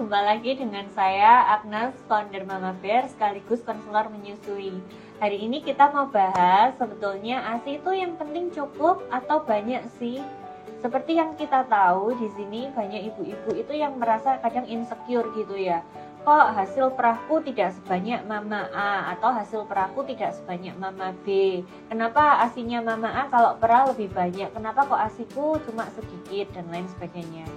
jumpa lagi dengan saya Agnes, founder Mama Bear sekaligus konselor menyusui. Hari ini kita mau bahas sebetulnya ASI itu yang penting cukup atau banyak sih? Seperti yang kita tahu di sini banyak ibu-ibu itu yang merasa kadang insecure gitu ya. Kok hasil perahku tidak sebanyak Mama A atau hasil perahku tidak sebanyak Mama B? Kenapa ASInya Mama A kalau perah lebih banyak? Kenapa kok ASIku cuma sedikit dan lain sebagainya?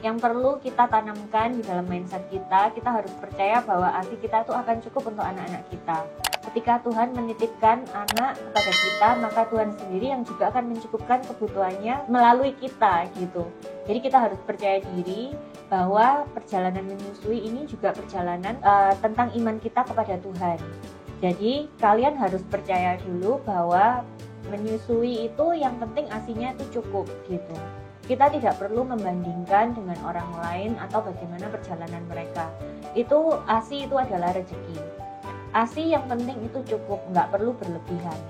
Yang perlu kita tanamkan di dalam mindset kita harus percaya bahwa ASI kita itu akan cukup untuk anak-anak kita. Ketika Tuhan menitipkan anak kepada kita, maka Tuhan sendiri yang juga akan mencukupkan kebutuhannya melalui kita gitu. Jadi kita harus percaya diri bahwa perjalanan menyusui ini juga perjalanan tentang iman kita kepada Tuhan. Jadi kalian harus percaya dulu bahwa menyusui itu yang penting ASInya itu cukup gitu. Kita tidak perlu membandingkan dengan orang lain atau bagaimana perjalanan mereka. Itu ASI itu adalah rezeki. ASI yang penting itu cukup, nggak perlu berlebihan.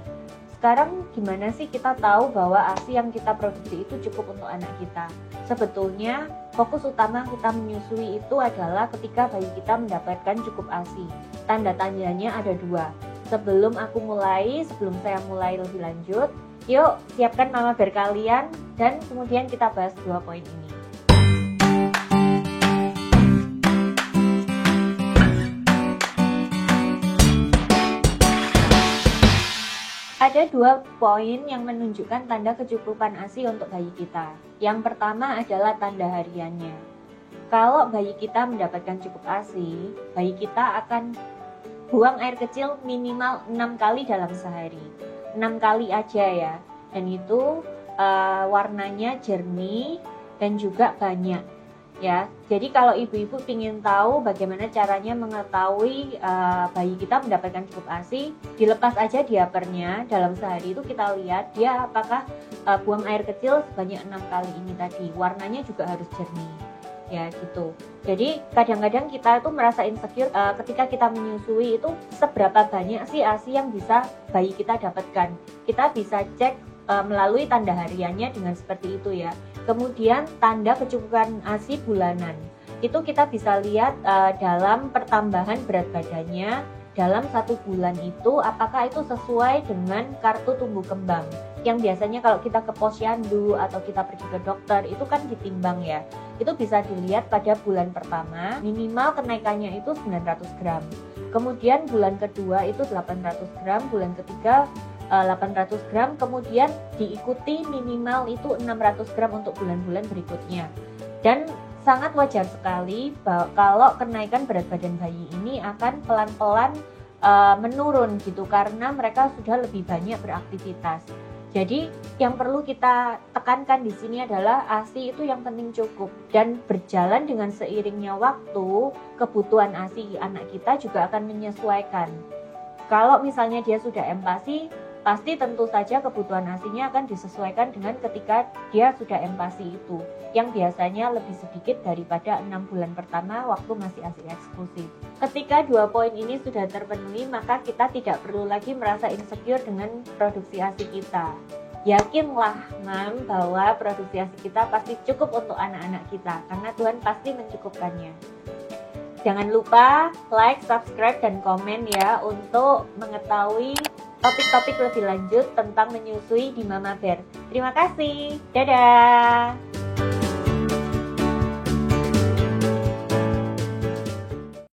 Sekarang gimana sih kita tahu bahwa ASI yang kita produksi itu cukup untuk anak kita? Sebetulnya fokus utama kita menyusui itu adalah ketika bayi kita mendapatkan cukup ASI. Tanda-tandanya ada dua. Sebelum saya mulai lebih lanjut, yuk siapkan Mama Bear kalian dan kemudian kita bahas dua poin ini. Ada dua poin yang menunjukkan tanda kecukupan ASI untuk bayi kita. Yang pertama adalah tanda hariannya. Kalau bayi kita mendapatkan cukup ASI, bayi kita akan buang air kecil minimal 6 kali dalam sehari. 6 kali aja ya. Dan itu warnanya jernih dan juga banyak ya. Jadi kalau ibu-ibu ingin tahu bagaimana caranya mengetahui bayi kita mendapatkan cukup ASI, dilepas aja diapernya dalam sehari itu kita lihat dia apakah buang air kecil sebanyak 6 kali ini tadi. Warnanya juga harus jernih ya gitu. Jadi kadang-kadang kita itu merasa insecure ketika kita menyusui itu seberapa banyak sih ASI yang bisa bayi kita dapatkan. Kita bisa cek melalui tanda hariannya dengan seperti itu ya. Kemudian tanda kecukupan ASI bulanan. Itu kita bisa lihat dalam pertambahan berat badannya dalam 1 bulan itu apakah itu sesuai dengan kartu tumbuh kembang. Yang biasanya kalau kita ke posyandu atau kita pergi ke dokter itu kan ditimbang ya. Itu bisa dilihat pada bulan pertama minimal kenaikannya itu 900 gram. Kemudian bulan kedua itu 800 gram, bulan ketiga 800 gram, kemudian diikuti minimal itu 600 gram untuk bulan-bulan berikutnya. Dan sangat wajar sekali kalau kenaikan berat badan bayi ini akan pelan-pelan menurun gitu karena mereka sudah lebih banyak beraktivitas. Jadi yang perlu kita tekankan di sini adalah ASI itu yang penting cukup dan berjalan dengan seiringnya waktu, kebutuhan ASI anak kita juga akan menyesuaikan. Kalau misalnya dia sudah empasi, pasti tentu saja kebutuhan ASInya akan disesuaikan dengan ketika dia sudah empasi itu, yang biasanya lebih sedikit daripada 6 bulan pertama waktu masih ASI eksklusif. Ketika dua poin ini sudah terpenuhi, maka kita tidak perlu lagi merasa insecure dengan produksi ASI kita. Yakinlah Mam bahwa produksi ASI kita pasti cukup untuk anak-anak kita, karena Tuhan pasti mencukupkannya. Jangan lupa like, subscribe, dan komen ya untuk mengetahui topik-topik lebih lanjut tentang menyusui di Mama Bear. Terima kasih. Dadah.